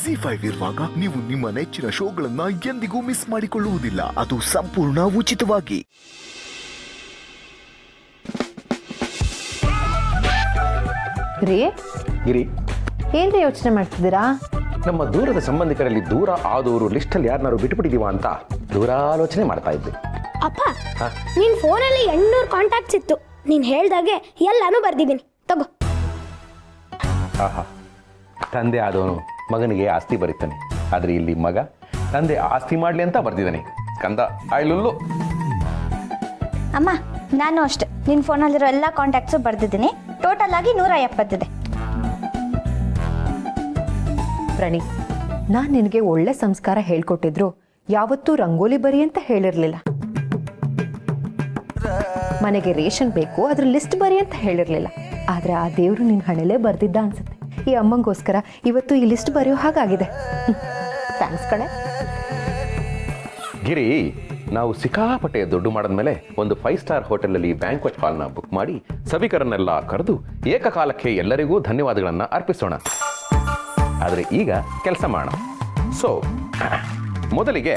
ಜಿ5 ಇರುವಾಗ ನೀವು ನಿಮ್ಮ ನೆಚ್ಚಿನ ಶೋಗಳನ್ನ ಎಂದಿಗೂ ಮಿಸ್ ಮಾಡಿಕೊಳ್ಳುವುದಿಲ್ಲ. ಅದು ಸಂಪೂರ್ಣ ಉಚಿತವಾಗಿ. ರೀ ಗಿರಿ, ಏನ್ರಿ ಯೋಚನೆ ಮಾಡ್ತಿದ್ದೀರಾ? ನಮ್ಮ ದೂರದ ಸಂಬಂಧಿಕರಲ್ಲಿ ದೂರ ಆದವರು ಲಿಸ್ಟಲ್ಲಿ ಯಾರನ್ನಾರು ಬಿಟ್ಟುಬಿಟ್ಟಿದೀವ ಅಂತ ದೂರಾಲೋಚನೆ ಮಾಡ್ತಾ ಇದ್ದೆ. ಅಪ್ಪ, ನಿನ್ ಫೋನಲ್ಲಿ 800 ಕಾಂಟ್ಯಾಕ್ಟ್ಸ್ ಇತ್ತು. ನೀನ್ ಹೇಳ್ದಾಗೆ ಎಲ್ಲಾನು ಬರ್ದಿದ್ದೀನಿ, ತಗೋ. ಆಹಾ, ತಂದೆ ಆದವನು ಮಗನಿಗೆ ಆಸ್ತಿ ಬರೀತಾನೆ, ಆದ್ರೆ ಇಲ್ಲಿ ಮಗ ತಂದೆ ಆಸ್ತಿ ಮಾಡ್ಲಿ ಅಂತ ಬರ್ದಿದ್ದಾನೆ. ಕಂದ ಆಯ್ಲುಲ್ಲು. ಅಮ್ಮ, ನಾನು ಅಷ್ಟೆ ನಿನ್ನ ಫೋನಲ್ಲಿರೋ ಎಲ್ಲ ಕಾಂಟ್ಯಾಕ್ಟ್ಸು ಬರ್ದಿದ್ದೀನಿ. ಟೋಟಲ್ ಆಗಿ 170 ಇದೆ. ಪ್ರಣಿ, ನಾನು ನಿನಗೆ ಒಳ್ಳೆ ಸಂಸ್ಕಾರ ಹೇಳ್ಕೊಟ್ಟಿದ್ರು ಯಾವತ್ತೂ ರಂಗೋಲಿ ಬರಿ ಅಂತ ಹೇಳಿರ್ಲಿಲ್ಲ. ಮನೆಗೆ ರೇಷನ್ ಬೇಕು, ಅದ್ರ ಲಿಸ್ಟ್ ಬರಿ ಅಂತ ಹೇಳಿರ್ಲಿಲ್ಲ. ಆದ್ರೆ ಆ ದೇವ್ರು ನಿನ್ನ ಹಣೆಲೇ ಬರ್ದಿದ್ದ ಅನ್ಸುತ್ತೆ. ಈ ಅಮ್ಮಂಗೋಸ್ಕರ ಇವತ್ತು ಈ ಲಿಸ್ಟ್ ಬರೆಯೋ ಹಾಗಾಗಿದೆ. ಥ್ಯಾಂಕ್ಸ್ ಕಣೆ. ಗಿರಿ, ನಾವು ಸಿಕ್ಕಾಪಟ್ಟೆ ದುಡ್ಡು ಮಾಡಿದ್ಮೇಲೆ ಒಂದು 5 ಸ್ಟಾರ್ ಹೋಟೆಲಲ್ಲಿ ಬ್ಯಾಂಕ್ವೆಟ್ ಹಾಲ್ನ ಬುಕ್ ಮಾಡಿ ಸಭಿಕರನ್ನೆಲ್ಲ ಕರೆದು ಏಕಕಾಲಕ್ಕೆ ಎಲ್ಲರಿಗೂ ಧನ್ಯವಾದಗಳನ್ನು ಅರ್ಪಿಸೋಣ. ಆದರೆ ಈಗ ಕೆಲಸ ಮಾಡೋಣ. ಸೊ ಮೊದಲಿಗೆ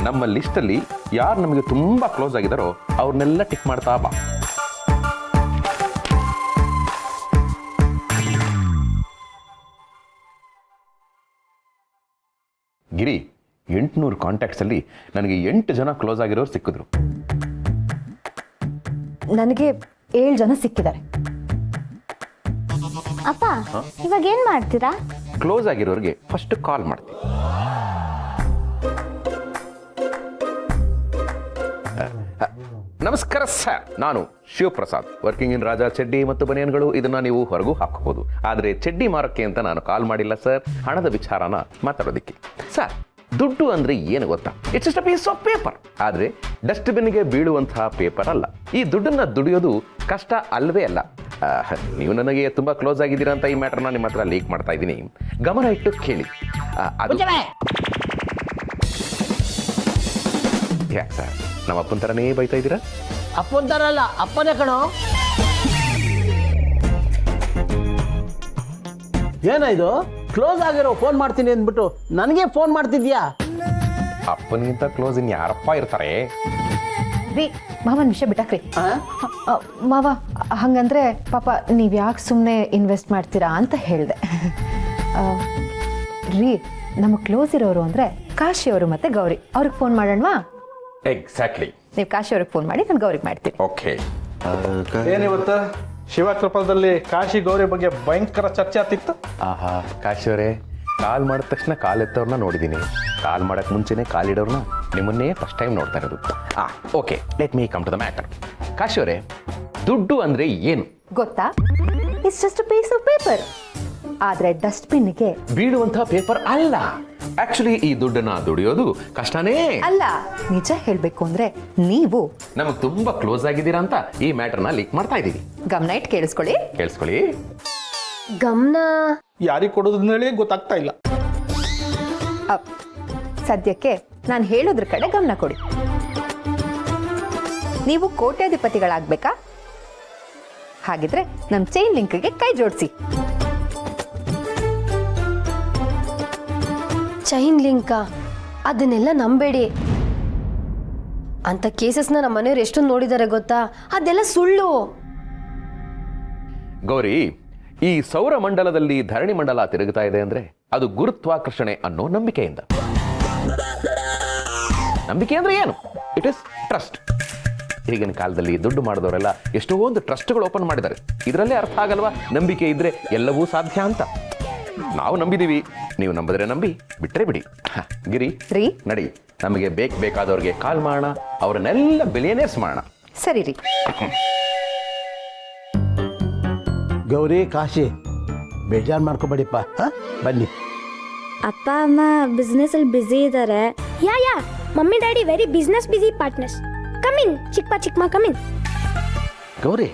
ನಮ್ಮ ಲಿಸ್ಟಲ್ಲಿ ಯಾರು ನಮಗೆ ತುಂಬ ಕ್ಲೋಸ್ ಆಗಿದ್ದಾರೋ ಅವ್ರನ್ನೆಲ್ಲ ಟಿಕ್ ಮಾಡ್ತಾ ಬಾ. ಗಿರಿ, 800 ಕಾಂಟ್ಯಾಕ್ಟ್ಸಲ್ಲಿ ನನಗೆ 8 ಜನ ಕ್ಲೋಸ್ ಆಗಿರೋರು ಸಿಕ್ಕಿದ್ರು. ನನಗೆ 7 ಜನ ಸಿಕ್ಕಿದ್ದಾರೆ. ಅಪ್ಪ, ಇವಾಗ ಏನು ಮಾಡ್ತೀರಾ? ಕ್ಲೋಸ್ ಆಗಿರೋರಿಗೆ ಫಸ್ಟ್ ಕಾಲ್ ಮಾಡ್ತೀನಿ. ನಮಸ್ಕಾರ ಸರ್, ನಾನು ಶಿವಪ್ರಸಾದ್, ವರ್ಕಿಂಗ್ ಇನ್ ರಾಜಾ ಚಡ್ಡಿ ಮತ್ತು ಬನಿಯನ್ಗಳು. ಇದನ್ನ ನೀವು ಹೊರಗೂ ಹಾಕಬಹುದು, ಆದರೆ ಚಡ್ಡಿ ಮಾರಕ್ಕೆ ಅಂತ ನಾನು ಕಾಲ್ ಮಾಡಿಲ್ಲ ಸರ್, ಹಣದ ವಿಚಾರನ ಮಾತಾಡೋದಕ್ಕೆ. ಸರ್, ದುಡ್ಡು ಅಂದ್ರೆ ಏನು ಗೊತ್ತಾ? It's just a piece of paper. ಆದರೆ ಡಸ್ಟ್ಬಿನ್ಗೆ ಬೀಳುವಂತಹ ಪೇಪರ್ ಅಲ್ಲ. ಈ ದುಡ್ಡನ್ನ ದುಡಿಯೋದು ಕಷ್ಟ ಅಲ್ವೇ ಅಲ್ಲ. ನೀವು ನನಗೆ ತುಂಬಾ ಕ್ಲೋಸ್ ಆಗಿದ್ದೀರಾ ಅಂತ ಈ ಮ್ಯಾಟರ್ನ ನಿಮ್ಮ ಹತ್ರ ಲೀಕ್ ಮಾಡ್ತಾ ಇದ್ದೀನಿ. ಗಮನ ಇಟ್ಟು ಕೇಳಿ. ಅದು ಯಾಕೆ ಸರ್, ನಮ್ಮ ಅಪ್ಪನ ಥರನೇ ಬೈತಾ ಇದ್ದೀರಾ? ಅಪ್ಪನ ಥರ ಅಲ್ಲ, ಅಪ್ಪನೇ ಕಣೋ. ಏನಾಯ್ತು? ಕ್ಲೋಸ್ ಆಗಿರೋ ಫೋನ್ ಮಾಡ್ತೀನಿ ಅಂದ್ಬಿಟ್ಟು ನನಗೆ ಫೋನ್ ಮಾಡ್ತಿದ್ಯಾ? ಅಪ್ಪನಿಗಿಂತ ಕ್ಲೋಸ್ ಇನ್ ಯಾರಪ್ಪ ಇರ್ತಾರೆ? ರೀ, ಮಾವನ ವಿಷಯ ಬಿಟ್ಟಾಕ್ರಿ. ಮಾವ, ಹಂಗಂದ್ರೆ ಪಾಪ ನೀವು ಯಾಕೆ ಸುಮ್ಮನೆ ಇನ್ವೆಸ್ಟ್ ಮಾಡ್ತೀರಾ ಅಂತ ಹೇಳಿದೆ. ರೀ, ನಮ್ಮ ಕ್ಲೋಸ್ ಇರೋರು ಅಂದರೆ ಕಾಶಿ ಅವರು ಮತ್ತು ಗೌರಿ. ಅವ್ರಿಗೆ ಫೋನ್ ಮಾಡೋಣವಾ? ಎಕ್ಸಾಕ್ಟ್ಲಿ. ನೀವು ಕಾಶಿ ಅವ್ರಿಗೆ ಫೋನ್ ಮಾಡಿ, ನಾನು ಗೌರಿಗೆ ಮಾಡ್ತೀನಿ. ಓಕೆ. ಏನಿವತ್ತು ಶಿವಕೃಪದಲ್ಲಿ ಕಾಶಿ ಗೌರಿ ಬಗ್ಗೆ ಭಯಂಕರ ಚರ್ಚೆ ಆಗ್ತಿತ್ತು. ಆಹಾ, ಕಾಶಿ ಅವರೇ, ಕಾಲ್ ಮಾಡಿದ ತಕ್ಷಣ ಕಾಲ್ ಎತ್ತವ್ರನ್ನ ನೋಡಿದ್ದೀನಿ. ಕಾಲ್ ಮಾಡಕ್ಕೆ ಮುಂಚೆನೆ ಕಾಲಿಡೋರ್ನ ನಿಮ್ಮನ್ನೇ ಫಸ್ಟ್ ಟೈಮ್ ನೋಡ್ತಾ ಇರೋದು. Okay, let me come to the matter. Kashi ಅವರೇ, ದುಡ್ಡು ಅಂದ್ರೆ ಏನು ಗೊತ್ತಾ? It's just a piece of paper. ಆದ್ರೆ ಡಸ್ಟ್ಬಿನ್ಗೆ ಬೀಳುವಂತಹ ಪೇಪರ್ ಅಲ್ಲ. ಆಕ್ಚುಲಿ ಈ ದುಡ್ಡನ್ನ ದುಡಿಯೋದು ಕಷ್ಟನೇ ಅಲ್ಲ. ನಿಜ ಹೇಳ್ಬೇಕು ಅಂದ್ರೆ ನೀವು ನಮಗ್ ತುಂಬಾ ಕ್ಲೋಸ್ ಆಗಿದ್ದೀರಾ ಅಂತ ಈ ಮ್ಯಾಟರ್ನ ಲೀಕ್ ಮಾಡ್ತಾ ಇದೀವಿ. ಗಮನ ಇಟ್ಟು ಕೇಳಿಸ್ಕೊಳ್ಳಿ. ಗಮನ ಯಾರಿಗೆ ಕೊಡೋದನ್ನ ಹೇಳಿ ಗೊತ್ತಾಗ್ತಾ ಇಲ್ಲ. ಸದ್ಯಕ್ಕೆ ನಾನು ಹೇಳೋದ್ರ ಕಡೆ ಗಮನ ಕೊಡಿ. ನೀವು ಕೋಟ್ಯಾಧಿಪತಿಗಳಾಗ್ಬೇಕಾ? ಹಾಗಿದ್ರೆ ನಮ್ಮ ಚೈನ್ ಲಿಂಕ್ಗೆ ಕೈ ಜೋಡಿಸಿ. ಚೈನ್ ಲಿಂಕ ಅದನ್ನೆಲ್ಲ ನಂಬೇಡಿ. ಅಂತ ಕೇಸಸ್ನ ನಮ್ಮ ಮನೆಯವ್ರು ಎಷ್ಟೊಂದು ನೋಡಿದ್ದಾರೆ ಗೊತ್ತಾ? ಅದೆಲ್ಲ ಸುಳ್ಳು. ಗೌರಿ, ಈ ಸೌರ ಮಂಡಲದಲ್ಲಿ ಧರಣಿ ಮಂಡಲ ತಿರುಗುತ್ತಾ ಇದೆ ಅಂದ್ರೆ ಅದು ಗುರುತ್ವಾಕರ್ಷಣೆ ಅನ್ನೋ ನಂಬಿಕೆಯಿಂದ. ನಂಬಿಕೆ ಅಂದ್ರೆ ಏನು? It is trust. ಈಗಿನ ಕಾಲದಲ್ಲಿ ದುಡ್ಡು ಮಾಡಿದವರೆಲ್ಲ ಎಷ್ಟೊಂದು ಟ್ರಸ್ಟ್ಗಳು ಓಪನ್ ಮಾಡಿದ್ದಾರೆ. ಇದರಲ್ಲೇ ಅರ್ಥ ಆಗಲ್ವಾ, ನಂಬಿಕೆ ಇದ್ರೆ ಎಲ್ಲವೂ ಸಾಧ್ಯ ಅಂತ. ನಾವು ನಂಬಿದೀವಿ, ನೀವು ನಂಬಿದ್ರೆ ನಂಬಿ, ಬಿಟ್ರೆ ಬಿಡಿ. ಗಿರಿ, ನಡಿ, ನಮಗೆ ಬೇಕಾದವ್ರಿಗೆ ಕಾಲ್ ಮಾಡೋಣ, ಅವ್ರನ್ನೆಲ್ಲ ಬಿಲಿಯನೇರ್ಸ್ ಮಾಡೋಣ. ಸರಿ ರೀ. ಗೌರಿ, ಕಾಶಿ, ಬೇಜಾರು ಮಾಡ್ಕೋಬೇಡಿಪ್ಪ. ಬನ್ನಿ. ಅಪ್ಪ ಅಮ್ಮ ಬಿಸ್ನೆಸ್ ಅಲ್ಲಿ ಬ್ಯುಸಿ ಇದ್ದಾರೆ. ಯಾ ಮಮ್ಮಿ ಡ್ಯಾಡಿ ವೆರಿ ಬಿಸ್ನೆಸ್ ಬಿಸಿ ಪಾರ್ಟ್ನರ್ಸ್. ಕಮಿನ್ ಚಿಕ್ಕಮ್ಮ, ಕಮಿನ್. ಗೌರಿ,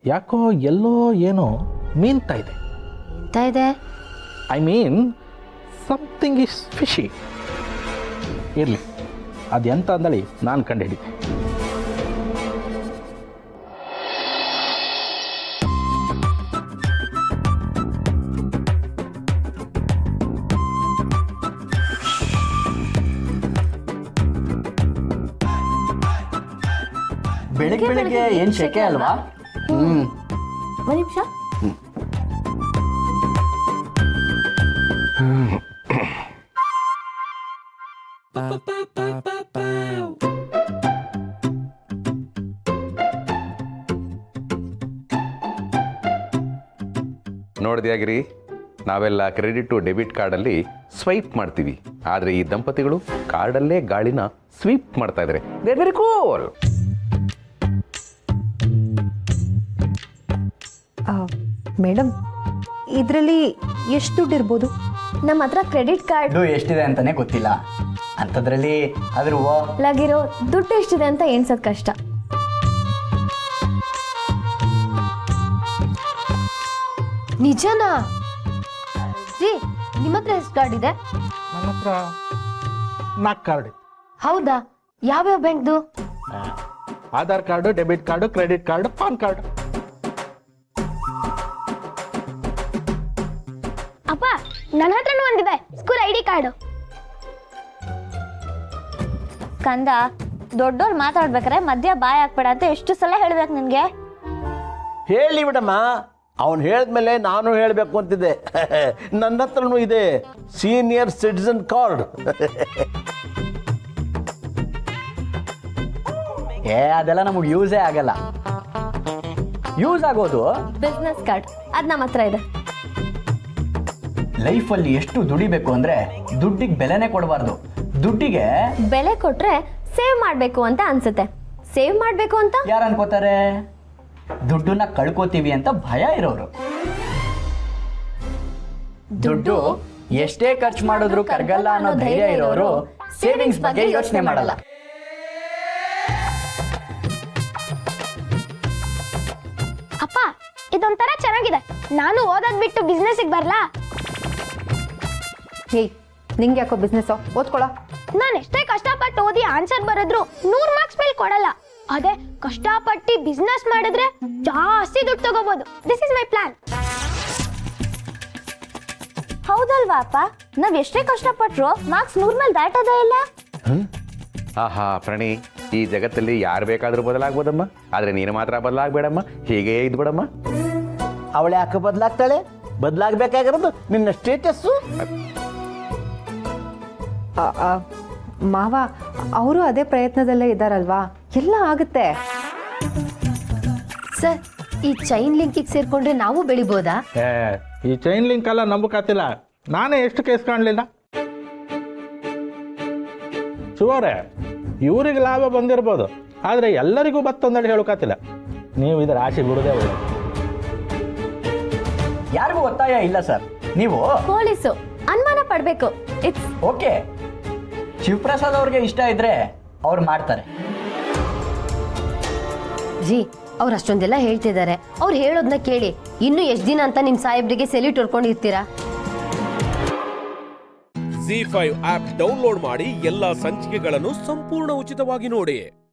ಯಾಕೋ ಎಲ್ಲೋ ಏನೋ ಮೀನ್ತಾ ಇದೆ. I mean something is fishy. ಇರಲಿ, ಅದೆಂತ ಅಂದಳಿ ನಾನು ಕಂಡು ಹಿಡಿತೆ. ಬೆಳಿಗ್ಗೆ ಏನು ಶೆಕೆ ಅಲ್ವಾ? ಒಂದು ನಿಮಿಷ. ನೋಡಿದ್ಯಾಗಿರಿ, ನಾವೆಲ್ಲ ಕ್ರೆಡಿಟ್ ಟು ಡೆಬಿಟ್ ಕಾರ್ಡಲ್ಲಿ ಸ್ವೈಪ್ ಮಾಡ್ತೀವಿ, ಆದರೆ ಈ ದಂಪತಿಗಳು ಕಾರ್ಡಲ್ಲೇ ಗಾಳಿನ ಸ್ವೀಪ್ ಮಾಡ್ತಾ ಇದ್ದಾರೆ. They very cool. ಮೇಡಮ್, ಇದರಲ್ಲಿ ಎಷ್ಟು ದುಡ್ಡು ಇರ್ಬೋದು? ನಮ್ಮ ಹತ್ರ ಕ್ರೆಡಿಟ್ ಕಾರ್ಡ್ ದುಡ್ಡು ಎಷ್ಟಿದೆ ಅಂತಾನೆ ಗೊತ್ತಿಲ್ಲ, ಅಂಥದ್ರಲ್ಲಿ ಅದ್ರ ಲಾಗಿರೋ ದುಡ್ಡು ಎಷ್ಟಿದೆ ಅಂತ ಎಣ್ಸೋದು ಕಷ್ಟ. ನಿಜನಾ? ಜಿ, ನಿಮ್ಮ ಹತ್ರ ಎಷ್ಟು ಕಾರ್ಡ್ ಇದೆ? ನನ್ನ ಹತ್ರ 4 ಕಾರ್ಡ್. ಹೌದಾ? ಯಾವ್ಯಾವ ಬ್ಯಾಂಕ್ದು? Aadhaar card, debit card, credit card, PAN card. ಅಪ್ಪ, ನನ್ನ ಹತ್ರನೂ ಒಂದಿದೆ, ಸ್ಕೂಲ್ ಐಡಿ ಕಾರ್ಡು. ಕಂದ, ದೊಡ್ಡೋರು ಮಾತಾಡ್ಬೇಕಾರೆ ಮಧ್ಯ ಬಾಯ್ ಹಾಕ್ಬೇಡ ಅಂತ ಎಷ್ಟು ಸಲ ಹೇಳ್ಬೇಕು ನಿನ್ಗೆ? ಹೇಳಿ ಬಿಡಮ್ಮ, ಅವನು ಹೇಳಿದ್ಮೇಲೆ ನಾನು ಹೇಳಬೇಕು ಅಂತಿದ್ದೆ. ನನ್ನ ಹತ್ರನೂ ಇದೆ ಸೀನಿಯರ್ ಸಿಟಿಸನ್ ಕಾರ್ಡ್. ಅದೆಲ್ಲ ನಮಗೆ ಯೂಸೇ ಆಗಲ್ಲ. ಯೂಸ್ ಆಗೋದು ಬಿಸ್ನೆಸ್ ಕಾರ್ಡ್, ಅದು ನಮ್ಮ ಹತ್ರ ಇದೆ. ಲೈಫಲ್ಲಿ ಎಷ್ಟು ದುಡಿಬೇಕು ಅಂದ್ರೆ ದುಡ್ಡಿಗೆ ಬೆಲೆನೇ ಕೊಡಬಾರ್ದು. ದುಡ್ಡಿಗೆ ಬೆಲೆ ಕೊಟ್ರೆ ಸೇವ್ ಮಾಡಬೇಕು ಅಂತ ಅನ್ಸುತ್ತೆ. ಸೇವ್ ಮಾಡಬೇಕು ಅಂತ ಯಾರು ಅನ್ಕೋತಾರೆ? ದುಡ್ಡನ್ನ ಕಳ್ಕೋತೀವಿ ಅಂತ ಭಯ ಇರೋರು. ದುಡ್ಡು ಎಷ್ಟೇ ಖರ್ಚು ಮಾಡಿದ್ರು ಕರ್ಗಲ್ಲ ಅನ್ನೋ ಧೈರ್ಯ ಇರೋರು ಸೇವಿಂಗ್ಸ್ ಬಗ್ಗೆ ಯೋಚನೆ ಮಾಡಲ್ಲ. ಅಪ್ಪ, ಇದೊಂಥರ ಚೆನ್ನಾಗಿದೆ, ನಾನು ಓದೋದ್ ಬಿಟ್ಟು ಬಿಸ್ನೆಸ್ಸಿಗೆ ಬರ್ಲಾ? ಹೇಯ್, ನಿಂಗೆ ಯಾಕೋ ಬಿಸ್ನೆಸ್ಸು? ಓದ್ಕೊಳ. ನಾನು ಎಷ್ಟೇ ಕಷ್ಟಪಟ್ಟು ಓದಿ ಆನ್ಸರ್ ಬರೆದ್ರು 100 ಮಾರ್ಕ್ಸ್ ಮೇಲೆ ಕೊಡಲ್ಲ. ಅದೇ ಕಷ್ಟಪಟ್ಟು ಬಿಸ್ನೆಸ್ ಮಾಡಿದ್ರೆ ಜಾಸ್ತಿ ದುಡ್ಡು ತಗೋಬಹುದು. This is my plan. ಹೌದಲ್ವಾ ಅಪ್ಪ? ನಾವ್ ಎಷ್ಟೇ ಕಷ್ಟಪಟ್ರು ಮಾರ್ಕ್ಸ್ 100 ಮೇಲೆ ದಾಟೋದೇ ಇಲ್ಲ. ಆಹಾ ಪ್ರಣಿ, ಈ ಜಗತ್ತಲ್ಲಿ ಯಾರು ಬೇಕಾದ್ರೂ ಬದಲಾಗ್ಬೋದಮ್ಮ, ಆದರೆ ನೀನು ಮಾತ್ರ ಬದಲಾಗಬೇಡಮ್ಮ. ಹೀಗೆ ಇದ್ಬಿಡಮ್ಮ. ಅವಳೆ ಯಾಕೆ ಬದಲಾಗ್ತಾಳೆ? ಬದಲಾಗಬೇಕಾಗಿರೋದು ನಿನ್ನ ಸ್ಟೇಟಸ್ಸು. ಮಾವ, ಅವರು ಅದೇ ಪ್ರಯತ್ನದಲ್ಲೇ ಇದ್ದಾರಲ್ವಾ, ಎಲ್ಲ ಆಗುತ್ತೆ. ಸರ್, ಈ ಚೈನ್ ಲಿಂಕಿಗೆ ಸೇರ್ಕೊಂಡ್ರೆ ನಾವು ಬೆಳಿಬೋದಾ? ಈ ಚೈನ್ ಲಿಂಕ್ ಎಲ್ಲ ನಂಬಕಾತಿಲ್ಲ. ನಾನೇ ಎಷ್ಟು ಕೇಸ್ ಕಾಣಲಿಲ್ಲ. ಸುವರೇ, ಇವ್ರಿಗೆ ಲಾಭ ಬಂದಿರ್ಬೋದು, ಆದರೆ ಎಲ್ಲರಿಗೂ ಬತ್ತೊಂದಡಿ ಹೇಳೋಕಾತಿಲ್ಲ. ನೀವು ಇದರ ಆಸೆ ಬಿಡೋದೇ ಒಳ್ಳೆ. ಯಾರಿಗೂ ಒತ್ತಾಯ ಇಲ್ಲ ಸರ್. ನೀವು ಪೊಲೀಸು ಅನುಮಾನ ಪಡ್ಬೇಕು. It's okay. ಶಿವಪ್ರಸಾದ್ ಅವ್ರಿಗೆ ಇಷ್ಟ ಇದ್ರೆ ಅವ್ರು ಮಾಡ್ತಾರೆ. ಜಿ, ಅವ್ರು ಅಷ್ಟೊಂದೆಲ್ಲ ಹೇಳ್ತಿದ್ದಾರೆ. ಅವ್ರು ಹೇಳೋದನ್ನ ಕೇಳಿ. ಇನ್ನು ಎಷ್ಟು ದಿನ ಅಂತ ನಿಮ್ಮ ಸಾಹೇಬ್ರಿಗೆ ಸೆಲ್ಯೂಟ್ ಹೊಡ್ಕೊಂಡಿರ್ತೀರಾ? ZEE5 ಆಪ್ ಡೌನ್ಲೋಡ್ ಮಾಡಿ ಎಲ್ಲಾ ಸಂಚಿಕೆಗಳನ್ನು ಸಂಪೂರ್ಣ ಉಚಿತವಾಗಿ ನೋಡಿ.